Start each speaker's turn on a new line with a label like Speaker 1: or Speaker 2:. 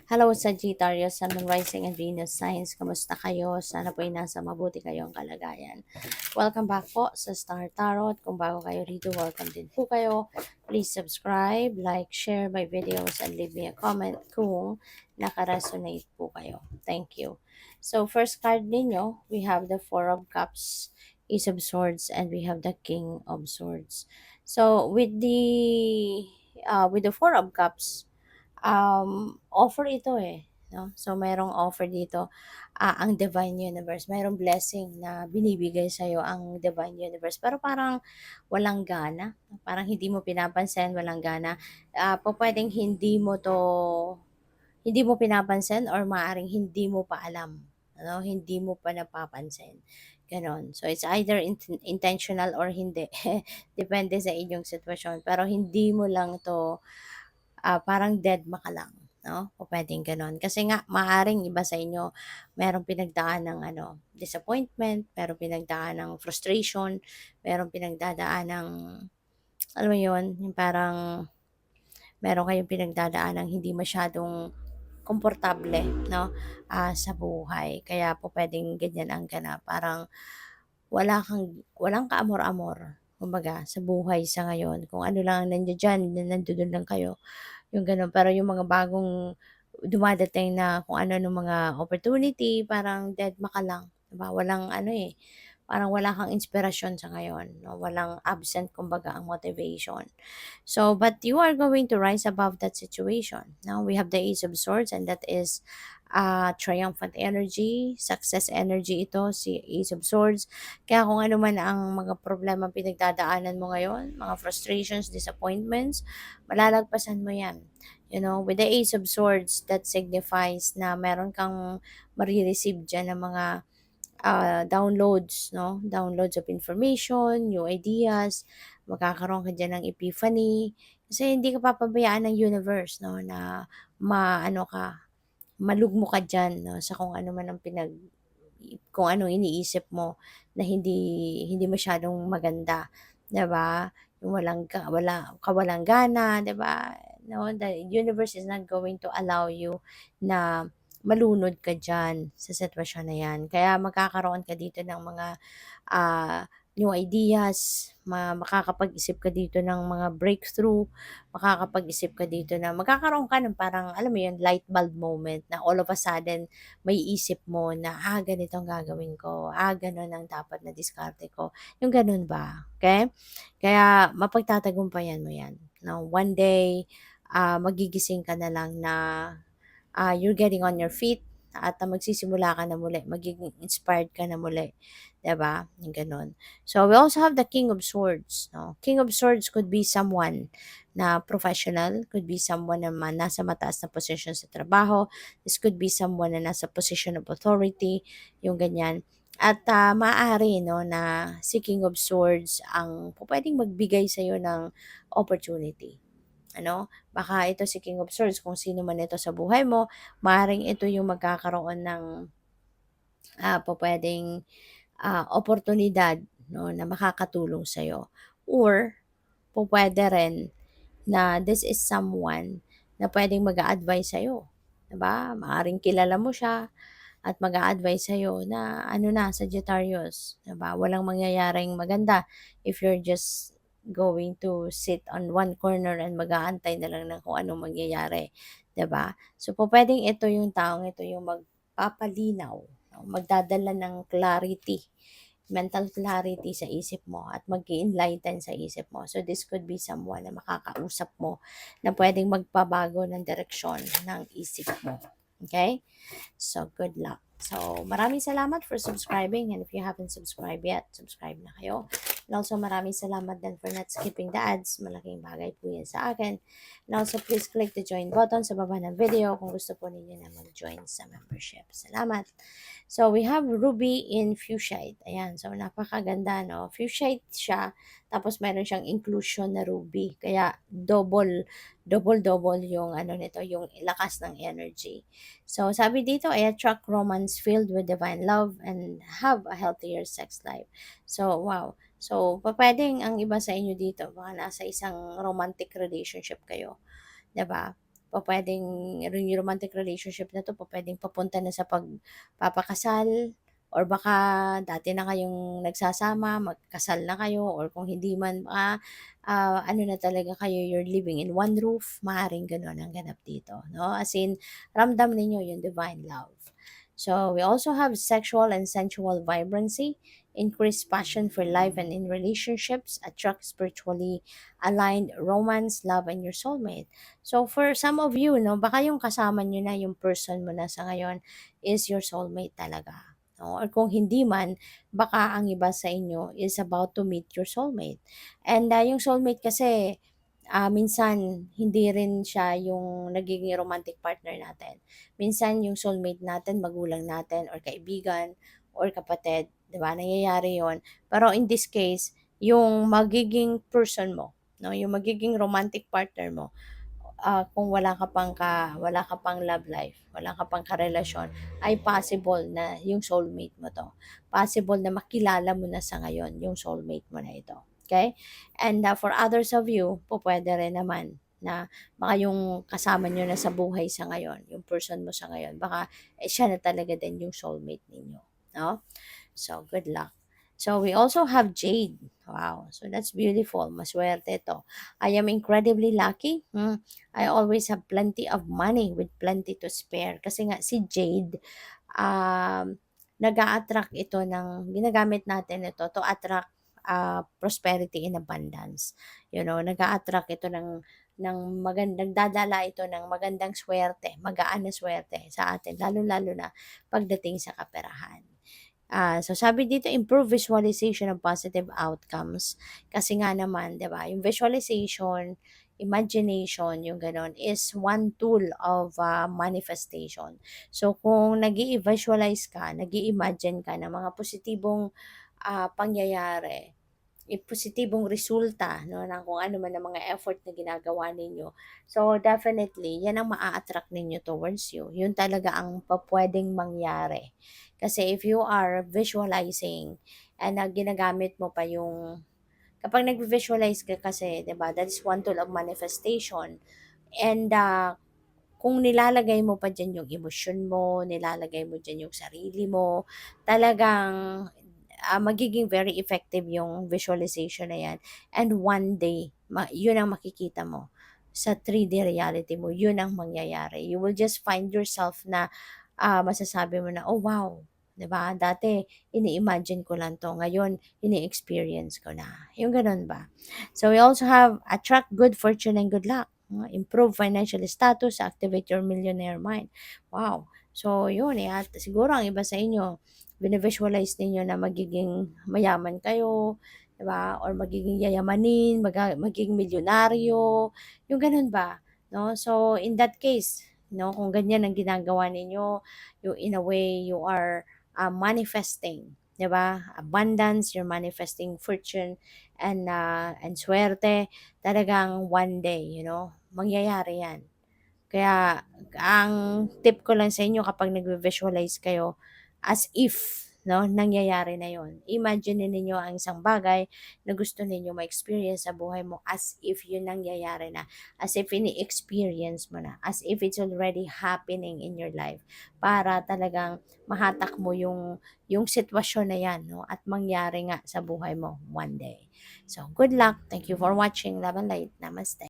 Speaker 1: Hello Sagittarius, Sun, Moon, Rising, and Venus Signs. Kamusta kayo? Sana po ay nasa mabuti kayong kalagayan. Welcome back po sa Star Tarot. Kung bago kayo rito, welcome din po kayo. Please subscribe, like, share my videos, and leave me a comment kung nakaresonate po kayo. Thank you. So, first card ninyo, we have the Four of Cups, Ace of Swords, and we have the King of Swords. So, with the Four of Cups, offer ito eh, no? So, merong offer dito, ang Divine Universe. Merong blessing na binibigay sa'yo ang Divine Universe. Pero parang walang gana. Parang hindi mo pinapansin, walang gana. Pwedeng hindi mo pinapansin or maaring hindi mo pa alam. Ano? Hindi mo pa napapansin. Ganon. So, it's either intentional or hindi. Depende sa inyong sitwasyon. Pero hindi mo lang to parang deadma ka lang, 'no? Pupuwedeng gano'n. Kasi nga maaaring iba sa inyo merong pinagdaan ng ano, disappointment, merong pinagdaan ng frustration, merong pinagdadaan ng alam mo 'yun, yung parang meron kayong pinagdadaan ng hindi masyadong komportable, 'no, sa buhay. Kaya pupuwedeng ganyan ang ganap, parang walang kaamor-amor kumbaga sa buhay sa ngayon. Kung ano lang ang nandiya-diyan, nandodo'n lang kayo. Yung gano'n. Pero yung mga bagong dumadating na kung ano-anong mga opportunity, parang dedma ka lang, 'di ba? Walang ano, eh, parang wala kang inspirasyon sa ngayon, 'no? Walang absent kumbaga ang motivation. So, but you are going to rise above that situation. Now, we have the Ace of Swords and that is triumphant energy, success energy ito, si Ace of Swords. Kaya kung ano man ang mga problema pinagdadaanan mo ngayon, mga frustrations, disappointments, malalagpasan mo yan. You know, with the Ace of Swords, that signifies na meron kang marireceive dyan ng mga downloads, no? Downloads of information, new ideas, magkakaroon ka dyan ng epiphany. Kasi hindi ka papabayaan ng universe, no? Na maano ka, malugmo ka dyan, no? Sa kung ano man ang kung anong iniisip mo na hindi masyadong maganda, 'di ba? Yung kawalang gana, 'di ba? No, the universe is not going to allow you na malunod ka diyan sa sitwasyon na 'yan. Kaya magkakaroon ka dito ng mga new ideas, makakapag-isip ka dito ng mga breakthrough, makakapag-isip ka dito na magkakaroon ka ng parang, alam mo yun, light bulb moment na all of a sudden may isip mo na, ganito ang gagawin ko, ganun ang dapat na diskarte ko. Yung ganun ba, okay? Kaya mapagtatagumpayan mo yan. No? One day, magigising ka na lang na you're getting on your feet at magsisimula ka na muli, magiging inspired ka na muli. 'Di ba? Yung gano'n. So, we also have the King of Swords. No? King of Swords could be someone na professional, could be someone na nasa mataas na position sa trabaho, this could be someone na nasa position of authority, yung ganyan. At maaari no, na si King of Swords ang pwedeng magbigay sa'yo ng opportunity. Ano, baka ito si King of Swords, kung sino man ito sa buhay mo, maaaring ito yung magkakaroon ng pupuwedeng, oportunidad 'no, na makakatulong sa'yo. Or pupuwede rin na this is someone na puwedeng mag-a-advice sa'yo, 'di ba? Maaaring kilala mo siya at mag-a-advice sa'yo na ano na, Sagittarius, 'di ba? Walang mangyayaring maganda if you're just going to sit on one corner and mag-aantay na lang ng kung anong mangyayari, 'di ba? So, pupuwedeng ito yung taong ito yung magpapalinaw, no, magdadala ng clarity, mental clarity sa isip mo at mag-e-enlighten sa isip mo. So, this could be someone na makakausap mo na puwedeng magpabago ng direksyon ng isip mo, okay? So, good luck. So, maraming salamat for subscribing and if you haven't subscribed yet, subscribe na kayo. And also, maraming salamat din for not skipping the ads. Malaking bagay po yan sa akin. And also, please click the join button sa baba ng video kung gusto po ninyo na mag-join sa membership. Salamat. So, we have Ruby in Fuchsite. Ayan. So, napakaganda, no? Fuchsite siya. Tapos, meron siyang inclusion na Ruby. Kaya, double yung ano nito, yung lakas ng energy. So, sabi dito, I attract romance filled with divine love and have a healthier sex life. So, wow. So, pwedeng ang iba sa inyo dito, baka nasa isang romantic relationship kayo. 'Di ba? pupuwedeng yung romantic relationship na 'to pupuwedeng papunta na sa pagpapakasal or baka dati na kayong nagsasama, magkasal na kayo or kung hindi man baka, ano na talaga kayo, you're living in one roof, maaaring gano'n ang ganap dito, 'no? As in, ramdam ninyo yung divine love. So, we also have sexual and sensual vibrancy, increased passion for life and in relationships, attract spiritually aligned romance, love, and your soulmate. So, for some of you, no, baka yung kasama nyo na, yung person mo na sa ngayon is your soulmate talaga. No? Or kung hindi man, baka ang iba sa inyo is about to meet your soulmate. And yung soulmate kasi, minsan hindi rin siya yung nagiging romantic partner natin. Minsan yung soulmate natin, magulang natin or kaibigan or kapatid, 'di ba? Nangyayari 'yon. Pero in this case, yung magiging person mo, no, yung magiging romantic partner mo, kung wala ka pang love life, wala ka pang karelasyon, ay possible na yung soulmate mo 'to. Possible na makilala mo na sa ngayon yung soulmate mo na ito. Okay? And for others of you, pupuwede rin naman na baka yung kasama niyo na sa buhay sa ngayon, yung person mo sa ngayon, baka siya na talaga din yung soulmate ninyo, 'no? So, good luck. So, we also have Jade. Wow. So, that's beautiful. Maswerte ito. I am incredibly lucky. I always have plenty of money with plenty to spare. Kasi nga, si Jade, um, nag-a-attract ito ginagamit natin ito to attract prosperity and abundance. Nag-a-attract ito nagdadala ito ng magandang swerte, magaan na swerte sa atin, lalo-lalo na pagdating sa kaperahan. So sabi dito, improve visualization of positive outcomes. Kasi nga naman, 'di ba, yung visualization, imagination, yung gano'n, is one tool of manifestation. So kung nag visualize ka, nag imagine ka ng mga positibong pangyayari, positibong resulta, no, ng kung ano man ang mga effort na ginagawa ninyo. So definitely, yan ang maa-attract ninyo towards you. Yun talaga ang pupuwedeng mangyari. Kasi if you are visualizing and ginagamit mo pa yung kapag nag-visualize ka kasi, 'di ba, that is one tool of manifestation. And kung nilalagay mo pa diyan yung emosyon mo, nilalagay mo diyan yung sarili mo, talagang magiging very effective yung visualization na yan. And one day, yun ang makikita mo. Sa 3D reality mo, yun ang mangyayari. You will just find yourself na masasabi mo na, oh wow, 'di ba? Dati ini-imagine ko lang 'to, ngayon ini-experience ko na. Yung gano'n ba? So we also have attract good fortune and good luck. Improve financial status, activate your millionaire mind. Wow. So yun at siguro ang iba sa inyo, visualize ninyo na magiging mayaman kayo, 'di ba? Or magiging yayamanin, magiging milyonaryo, yung gano'n ba? No? So in that case, no, kung ganyan ang ginagawa ninyo, in a way you are manifesting, 'di ba? Abundance, you're manifesting fortune and swerte. Talagang one day, mangyayari 'yan. Kaya ang tip ko lang sa inyo kapag nagvi-visualize kayo, as if, no, nangyayari na 'yon. Imagine ninyo ang isang bagay na gusto ninyo ma-experience sa buhay mo as if 'yun nangyayari na, as if ini-experience mo na, as if it's already happening in your life para talagang mahatak mo yung sitwasyon na 'yan, no, at mangyari nga sa buhay mo one day. So, good luck. Thank you for watching. Love and light. Namaste.